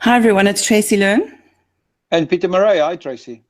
Hi everyone, it's Tracy Learn. And Peter Murray. Hi, Tracy.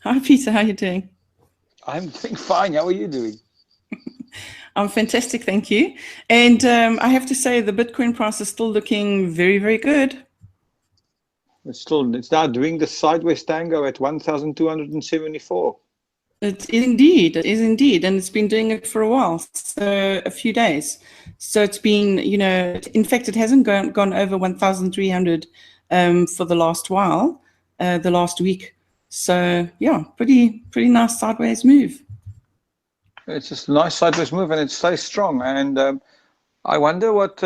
Hi Peter, how are you doing? I'm doing fine. How are you doing? I'm fantastic, thank you. And I have to say the Bitcoin price is still looking very, very good. It's now doing the sideways tango at 1,274. It is indeed, and it's been doing it for a while, so a few days. So it's been, in fact, it hasn't gone over 1,300 for the last while, the last week. So yeah, pretty nice sideways move. It's just a nice sideways move and it stays strong. And I wonder what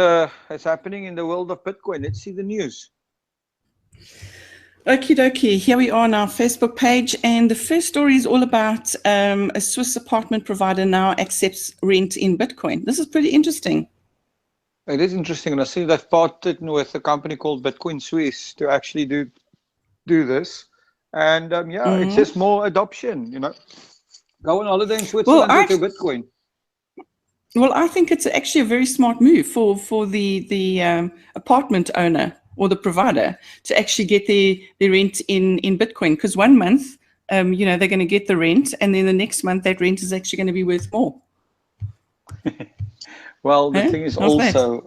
is happening in the world of Bitcoin. Let's see the news. Okie dokie, here we are on our Facebook page, and the first story is all about a Swiss apartment provider now accepts rent in Bitcoin. This is pretty interesting. It is interesting, and I see they've partnered with a company called Bitcoin Swiss to actually do this. And it's just more adoption, Go on holiday in Switzerland with your Bitcoin. Well, I think it's actually a very smart move for the apartment owner or the provider to actually get their rent in Bitcoin, because 1 month, they're going to get the rent, and then the next month that rent is actually going to be worth more. Well, the thing is also,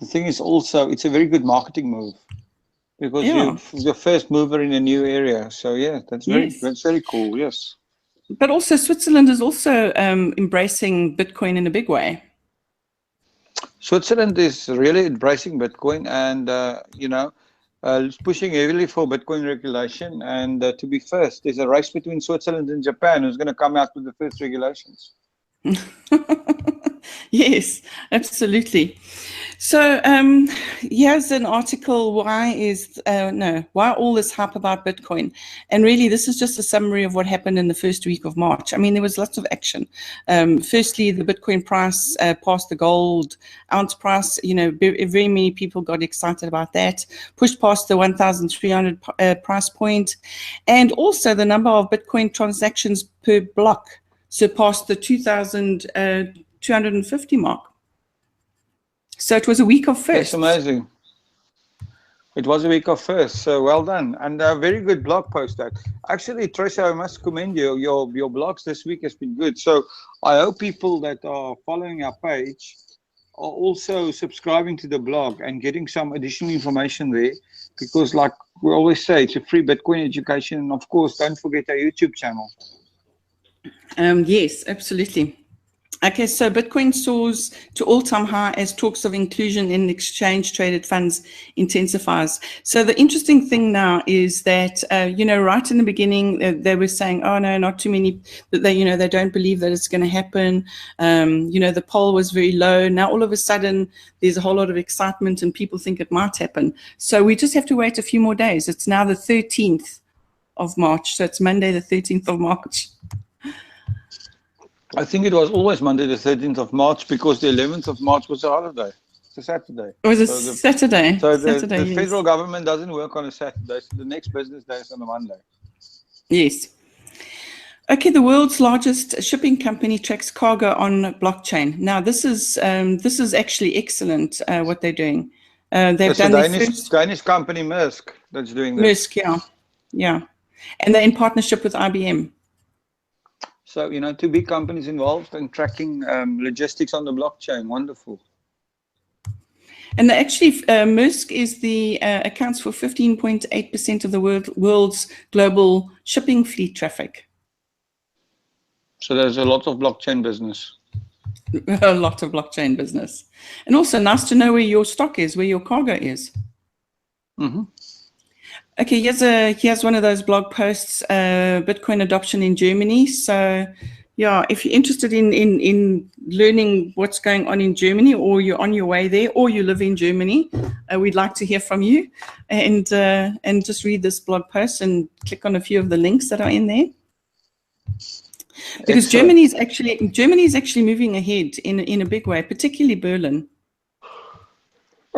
it's a very good marketing move because you're the first mover in a new area. So yeah, that's very cool. Yes. But also Switzerland is also embracing Bitcoin in a big way. Switzerland is really embracing Bitcoin and, pushing heavily for Bitcoin regulation. And to be first, there's a race between Switzerland and Japan who's going to come out with the first regulations. Yes, absolutely. So here's an article, why all this hype about Bitcoin? And really, this is just a summary of what happened in the first week of March. I mean, there was lots of action. Firstly, the Bitcoin price passed the gold ounce price. Very many people got excited about that, pushed past the 1,300 price point. And also the number of Bitcoin transactions per block surpassed the 2,250 mark. So it was a week of firsts. That's amazing. It was a week of firsts, so well done. And a very good blog post that. Actually, Tracy, I must commend you. Your blogs this week has been good. So I hope people that are following our page are also subscribing to the blog and getting some additional information there. Because like we always say, it's a free Bitcoin education. And of course, don't forget our YouTube channel. Yes, absolutely. Okay, so Bitcoin soars to all-time high as talks of inclusion in exchange-traded funds intensifies. So the interesting thing now is that, right in the beginning, they were saying, oh, no, not too many, that they don't believe that it's going to happen. The poll was very low. Now, all of a sudden, there's a whole lot of excitement and people think it might happen. So we just have to wait a few more days. It's now the 13th of March. So it's Monday, the 13th of March. I think it was always Monday the 13th of March because the 11th of March was a holiday. It's a Saturday. It was Saturday. So the federal government doesn't work on a Saturday, so the next business day is on a Monday. Yes. Okay, the world's largest shipping company tracks cargo on blockchain. Now, this is actually excellent, what they're doing. They've done the Danish company Maersk that's doing this. Maersk, yeah. And they're in partnership with IBM. So, two big companies involved in tracking logistics on the blockchain. Wonderful. And actually, Maersk is accounts for 15.8% of the world's global shipping fleet traffic. So there's a lot of blockchain business. A lot of blockchain business. And also nice to know where your stock is, where your cargo is. Mm-hmm. Okay, here's one of those blog posts, Bitcoin adoption in Germany. So, yeah, if you're interested in learning what's going on in Germany, or you're on your way there, or you live in Germany, we'd like to hear from you. And just read this blog post and click on a few of the links that are in there. Because Germany is actually moving ahead in a big way, particularly Berlin.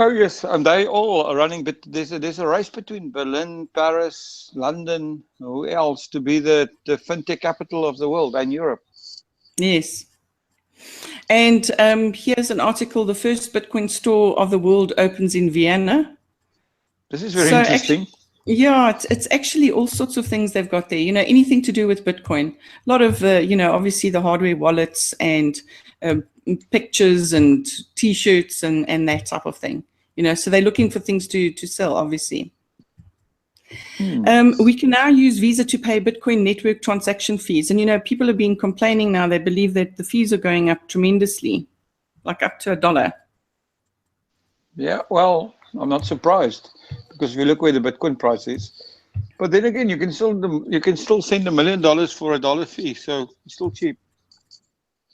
Oh yes, and they all are running. But there's a race between Berlin, Paris, London. Who else to be the fintech capital of the world and Europe? Yes. And here's an article: the first Bitcoin store of the world opens in Vienna. This is very So interesting. actually, yeah, it's actually all sorts of things they've got there. Anything to do with Bitcoin. A lot of, obviously the hardware wallets and pictures and T-shirts and that type of thing. So they're looking for things to sell, obviously. We can now use Visa to pay Bitcoin network transaction fees. And, people have been complaining now. They believe that the fees are going up tremendously, like up to $1. Yeah, well, I'm not surprised because if you look where the Bitcoin price is, but then again, you can still send $1 million for $1 fee, so it's still cheap.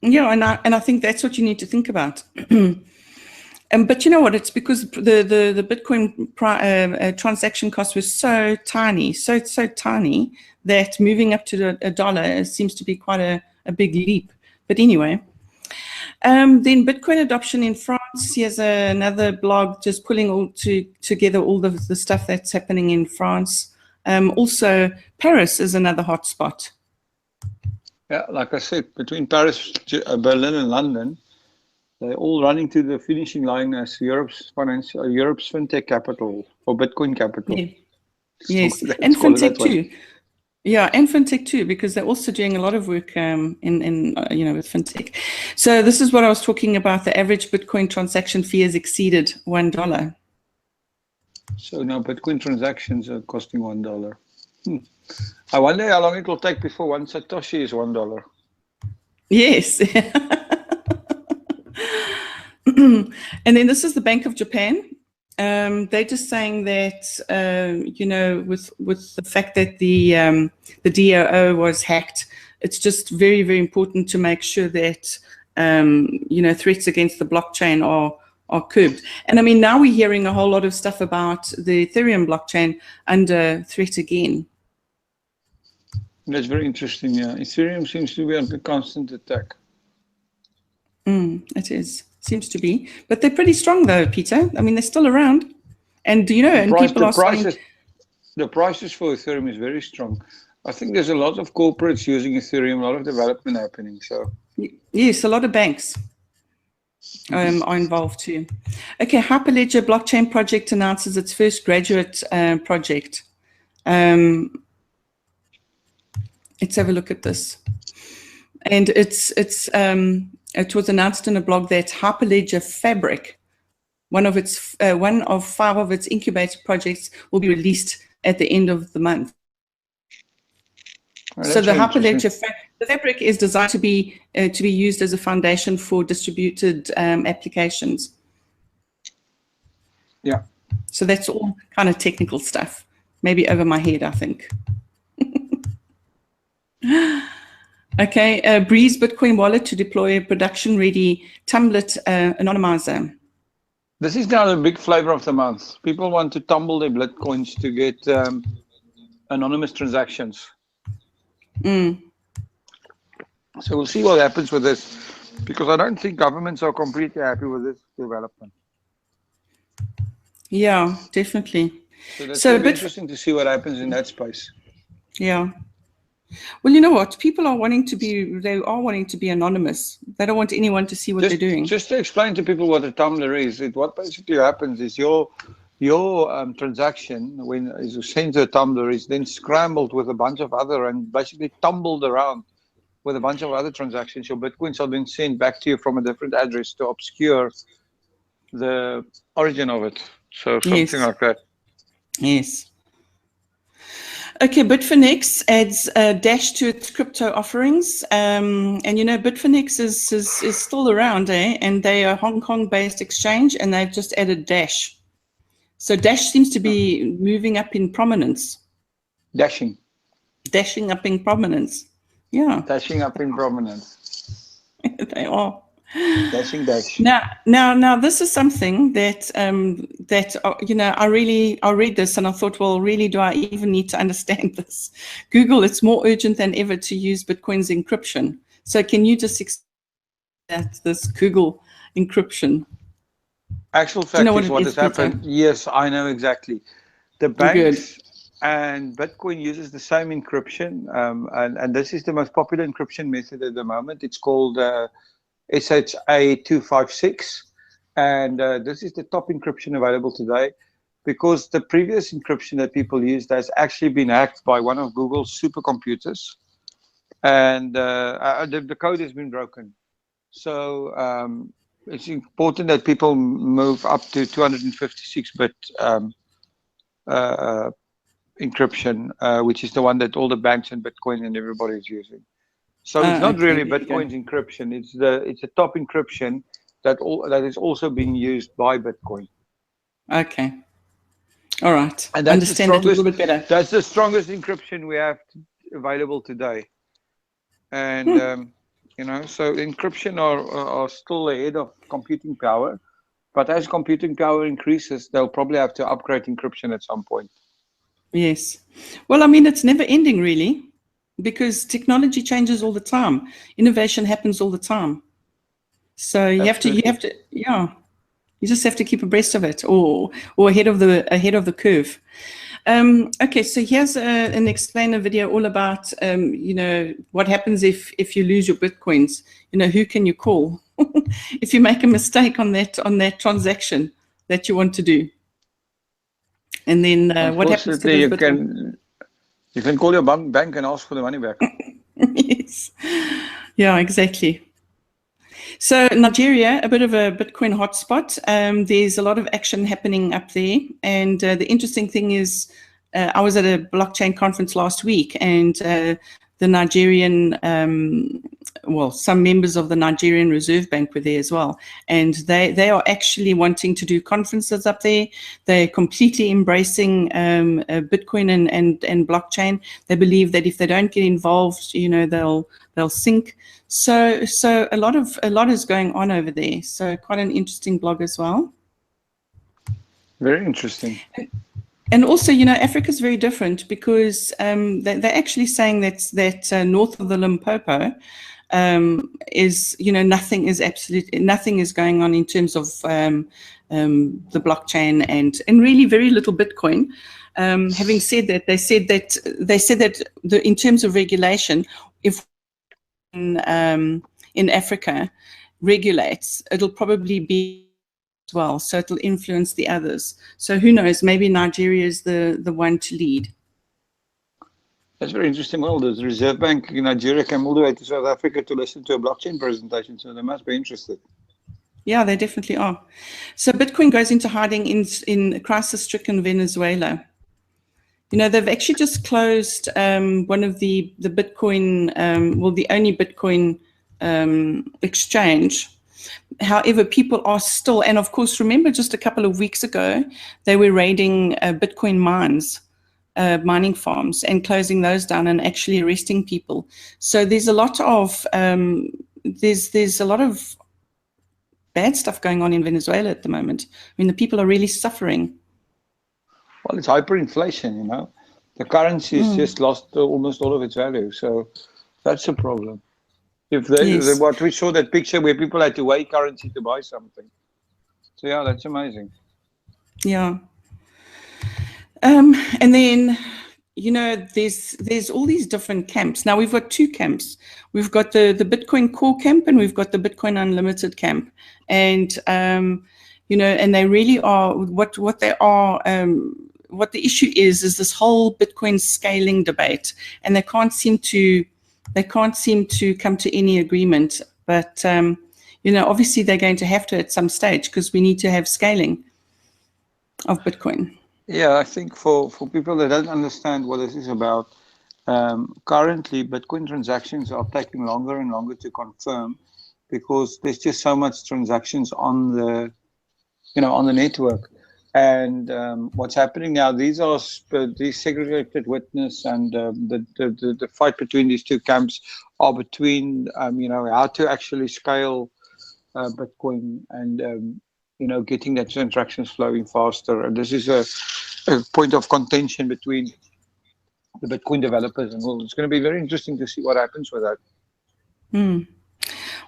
Yeah, and I think that's what you need to think about. But you know what? It's because the Bitcoin transaction cost was so tiny, so tiny that moving up to $1 seems to be quite a big leap. But anyway, then Bitcoin adoption in France. Here's another blog just pulling together all the stuff that's happening in France. Also, Paris is another hotspot. Yeah, like I said, between Paris, Berlin, and London, they're all running to the finishing line as Europe's fintech capital or Bitcoin capital. Yeah. Yes, and call it that fintech way. too. Yeah, and fintech too, because they're also doing a lot of work in with fintech. So this is what I was talking about. The average Bitcoin transaction fee has exceeded $1. So now Bitcoin transactions are costing $1. I wonder how long it will take before one Satoshi is $1. Yes. And then this is the Bank of Japan. They're just saying that with the fact that the DAO was hacked, it's just very, very important to make sure that threats against the blockchain are curbed. And I mean, now we're hearing a whole lot of stuff about the Ethereum blockchain under threat again. That's very interesting. Yeah, Ethereum seems to be under constant attack. It is. Seems to be. But they're pretty strong though, Peter. I mean, they're still around. And people are saying the prices for Ethereum is very strong. I think there's a lot of corporates using Ethereum, a lot of development happening. So yes, a lot of banks are involved too. Okay, Hyperledger blockchain project announces its first graduate project. Let's have a look at this. And it was announced in a blog that Hyperledger Fabric, one of 5 of its incubator projects, will be released at the end of the month. Oh, so the Hyperledger Fabric is designed to be used as a foundation for distributed applications. Yeah. So that's all kind of technical stuff. Maybe over my head, I think. Okay, Breeze Bitcoin wallet to deploy a production-ready Tumblet anonymizer. This is now the big flavor of the month. People want to tumble their Bitcoins to get anonymous transactions. So we'll see what happens with this, because I don't think governments are completely happy with this development. Yeah, definitely. So that's going to be interesting to see what happens in that space. Yeah. Well, you know what? People are wanting to be anonymous. They don't want anyone to see what they're doing. Just to explain to people what a tumbler is, what basically happens is your transaction, when you send to a tumbler, is then scrambled with a bunch of other and basically tumbled around with a bunch of other transactions. Your Bitcoins are then sent back to you from a different address to obscure the origin of it. So something like that. Yes. Okay, Bitfinex adds Dash to its crypto offerings. And Bitfinex is still around, and they are a Hong Kong-based exchange, and they've just added Dash. So Dash seems to be moving up in prominence. Dashing up in prominence. Yeah. Dashing up in prominence. They are. Dashing dash. Now, this is something that I read this and I thought, well, really, do I even need to understand this? Google, it's more urgent than ever to use Bitcoin's encryption. So can you just explain this Google encryption? Actual fact is what has happened. Yes, I know exactly. The banks and Bitcoin uses the same encryption, and this is the most popular encryption method at the moment. It's called SHA-256, and this is the top encryption available today. because the previous encryption that people used has actually been hacked by one of Google's supercomputers, and the code has been broken. So it's important that people move up to 256-bit uh, encryption, which is the one that all the banks and Bitcoin and everybody is using. So it's not Okay, really there you go. Bitcoin's encryption; it's a top encryption that is also being used by Bitcoin. Okay. All right. And Understand it a little bit better. that's the strongest encryption we have available today. And so encryption are still ahead of computing power, but as computing power increases, they'll probably have to upgrade encryption at some point. Yes. Well, I mean, it's never ending really, because technology changes all the time. Innovation happens all the time. So you have to, yeah, you just have to keep abreast of it, or ahead of the curve. Okay, so here's an explainer video all about, what happens if you lose your Bitcoins. Who can you call if you make a mistake on that transaction that you want to do? And then what happens to those Bitcoins? You can call your bank and ask for the money back. Yes. Yeah, exactly. So Nigeria, a bit of a Bitcoin hotspot. There's a lot of action happening up there. And the interesting thing is, I was at a blockchain conference last week, and the Nigerian, some members of the Nigerian Reserve Bank were there as well. And they are actually wanting to do conferences up there. They're completely embracing Bitcoin and blockchain. They believe that if they don't get involved, they'll sink. So a lot is going on over there. So quite an interesting blog as well. Very interesting. And also, Africa is very different, because they're actually saying that north of the Limpopo is, nothing is going on in terms of the blockchain and really very little Bitcoin. Having said that, they said that in terms of regulation, if in Africa regulates, it'll probably be as well, so it'll influence the others. So who knows, maybe Nigeria is the one to lead. That's very interesting. Well, the Reserve Bank in Nigeria came all the way to South Africa to listen to a blockchain presentation, so they must be interested. Yeah, they definitely are. So Bitcoin goes into hiding in crisis-stricken Venezuela. They've actually just closed one of the Bitcoin, the only Bitcoin exchange. However, people are still, and of course, remember just a couple of weeks ago, they were raiding Bitcoin mines, mining farms, and closing those down and actually arresting people. So there's a lot of there's a lot of bad stuff going on in Venezuela at the moment. I mean, the people are really suffering. Well, it's hyperinflation, The currency has just lost almost all of its value. So that's a problem. What we saw, that picture where people had to weigh currency to buy something. So yeah, that's amazing. Yeah. And then, there's all these different camps. Now we've got two camps. We've got the Bitcoin core camp, and we've got the Bitcoin Unlimited camp. And, and they really are, what they are, what the issue is this whole Bitcoin scaling debate, and they can't seem to come to any agreement. But, obviously they're going to have to at some stage, because we need to have scaling of Bitcoin. Yeah, I think for people that don't understand what this is about, currently Bitcoin transactions are taking longer and longer to confirm, because there's just so much transactions on the network. And what's happening now, these segregated witness, and the fight between these two camps are between how to actually scale Bitcoin and getting that transactions flowing faster. And this is a point of contention between the Bitcoin developers, and it's going to be very interesting to see what happens with that.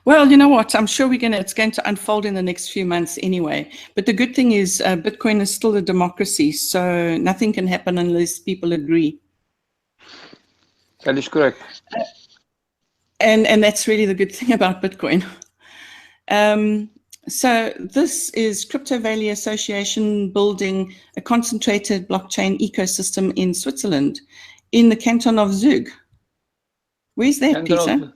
Well, you know what? I'm sure it's going to unfold in the next few months anyway. But the good thing is Bitcoin is still a democracy, so nothing can happen unless people agree. That is correct. And that's really the good thing about Bitcoin. So this is Crypto Valley Association building a concentrated blockchain ecosystem in Switzerland, in the canton of Zug. Where's that, Peter?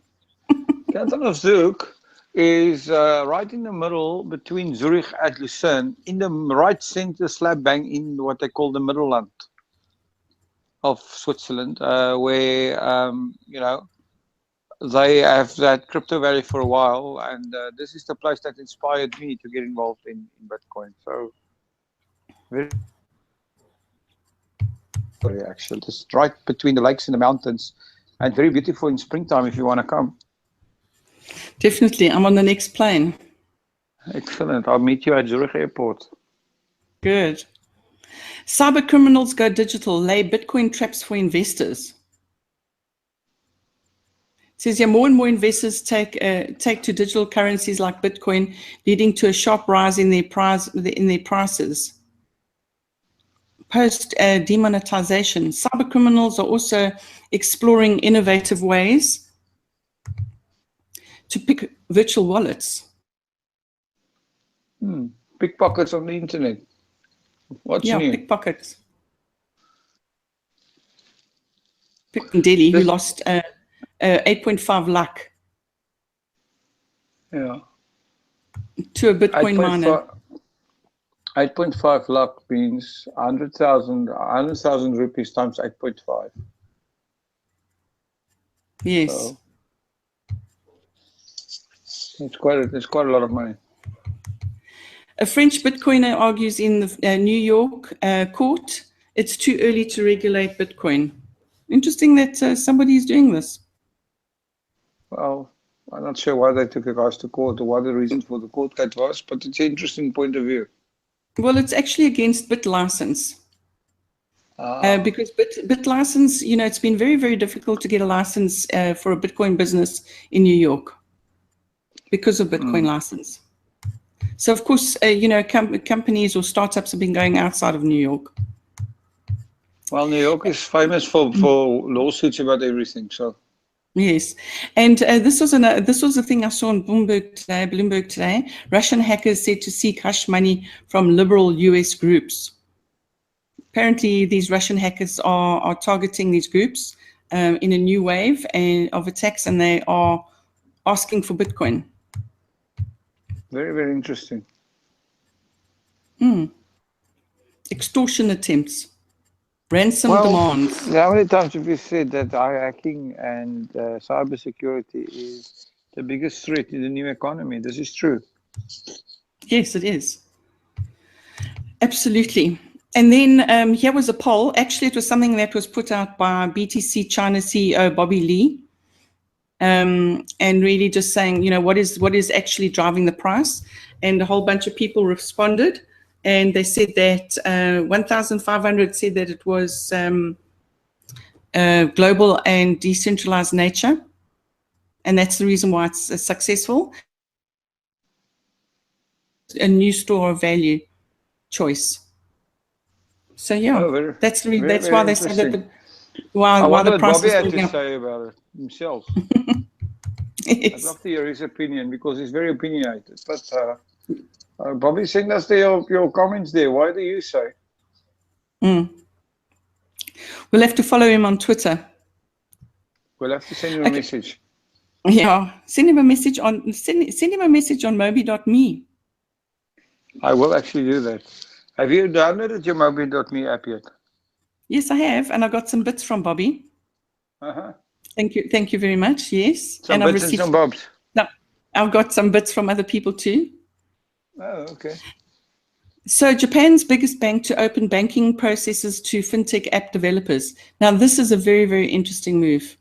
Canton of Zug is right in the middle between Zurich and Lucerne, in the right center, slap bang in what they call the middle land of Switzerland, where they have that crypto valley for a while, and this is the place that inspired me to get involved in Bitcoin. So very actually, just right between the lakes and the mountains, and very beautiful in springtime if you want to come. Definitely, I'm on the next plane. Excellent. I'll meet you at Zurich Airport. Good. Cyber criminals go digital, lay Bitcoin traps for investors. It says, yeah, more and more investors take to digital currencies like Bitcoin, leading to a sharp rise in their prices. Post demonetization, cyber criminals are also exploring innovative ways to pick virtual wallets. Pickpockets on the internet. What's new? Pickpockets. In Delhi, who lost 8.5 lakh. Yeah. To a Bitcoin miner. 8.5 lakh means 100,000 rupees times 8.5. Yes. So it's quite a lot of money. A French Bitcoiner argues in the New York court, it's too early to regulate Bitcoin. Interesting that somebody is doing this. Well, I'm not sure why they took the guys to court or what the reason for the court case was, but it's an interesting point of view. Well, it's actually against BitLicense. Because BitLicense, it's been very, very difficult to get a license for a Bitcoin business in New York because of Bitcoin license. So, of course, companies or startups have been going outside of New York. Well, New York is famous for lawsuits about everything. So. Yes, and this was a thing I saw on Bloomberg today. Russian hackers said to seek hush money from liberal US groups. Apparently, these Russian hackers are targeting these groups in a new wave of attacks, and they are asking for Bitcoin. Very, very interesting. Extortion attempts. Ransom demands. How many times have you said that hacking and cybersecurity is the biggest threat in the new economy? This is true. Yes, it is. Absolutely. And then here was a poll. Actually, it was something that was put out by BTC China CEO Bobby Lee, and really just saying, what is actually driving the price. And a whole bunch of people responded. And they said that 1,500 said that it was global and decentralized nature. And that's the reason why it's successful. A new store of value choice. So yeah, that's why they say that why the price is going up. I wonder what Bobby had to say about it himself. Yes. I'd love to hear his opinion because he's very opinionated. But Bobby, send us your comments there. Why do you say? We'll have to follow him on Twitter. We'll have to send him a message. Yeah, send him a message on mobi.me. I will actually do that. Have you downloaded your mobi.me app yet? Yes, I have, and I got some bits from Bobby. Thank you very much. Yes, some bits and some bobs. No, I've got some bits from other people too. Oh, okay. So Japan's biggest bank to open banking processes to fintech app developers. Now, this is a very, very interesting move.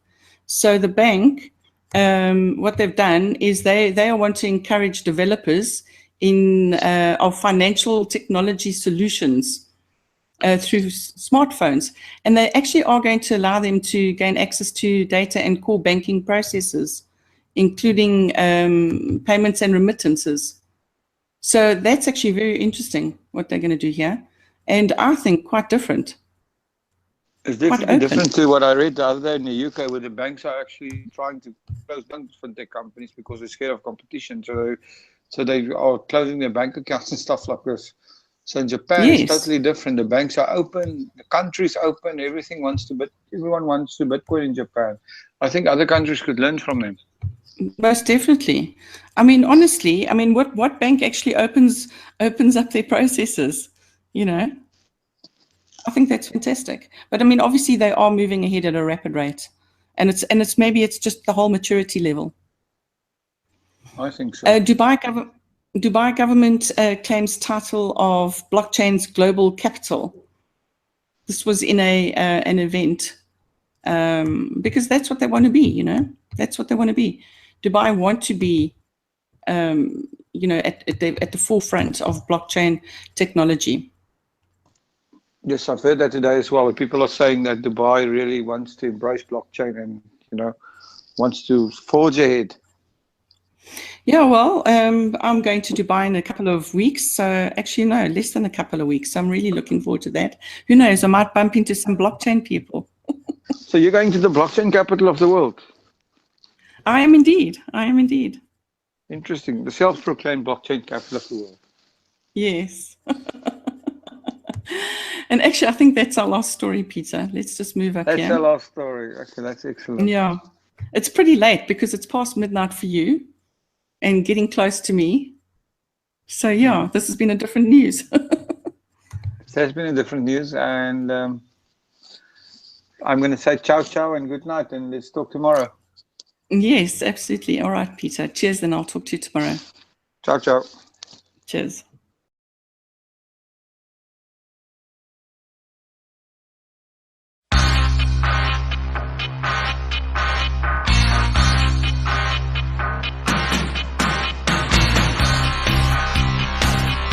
So the bank, what they've done is they want to encourage developers of financial technology solutions through smartphones. And they actually are going to allow them to gain access to data and core banking processes, including payments and remittances. So that's actually very interesting what they're going to do here. And I think quite different. It's definitely different to what I read the other day in the UK, where the banks are actually trying to close down fintech companies because they're scared of competition. So So they are closing their bank accounts and stuff like this. So in Japan, it's Yes, totally different. The banks are open, the country's open, everything wants to, but everyone wants to Bitcoin in Japan. I think other countries could learn from them. most definitely. I mean, honestly, I mean, what bank actually opens up their processes? You know, I think that's fantastic. But I mean, obviously, they are moving ahead at a rapid rate, and it's maybe it's just the whole maturity level. I think so. Dubai government claims title of blockchain's global capital. This was in an event because that's what they want to be. You know, that's what they want to be. Dubai want to be, you know, at the forefront of blockchain technology. Yes, I've heard that today as well. People are saying that Dubai really wants to embrace blockchain and, wants to forge ahead. Yeah, well, I'm going to Dubai in a couple of weeks. So actually, no, less than a couple of weeks. So I'm really looking forward to that. Who knows? I might bump into some blockchain people. So you're going to the blockchain capital of the world. I am indeed. I am indeed. Interesting. The self-proclaimed blockchain capital of the world. Yes. And actually, I think that's our last story, Peter. Let's just move up That's here. our last story. Okay, that's excellent. Yeah. It's pretty late because it's past midnight for you and getting close to me. So, yeah, this has been a different news. It has been a different news, and I'm going to say ciao, ciao, and good night, and let's talk tomorrow. Yes, absolutely. All right, Peter. Cheers, then I'll talk to you tomorrow. Ciao, ciao. Cheers.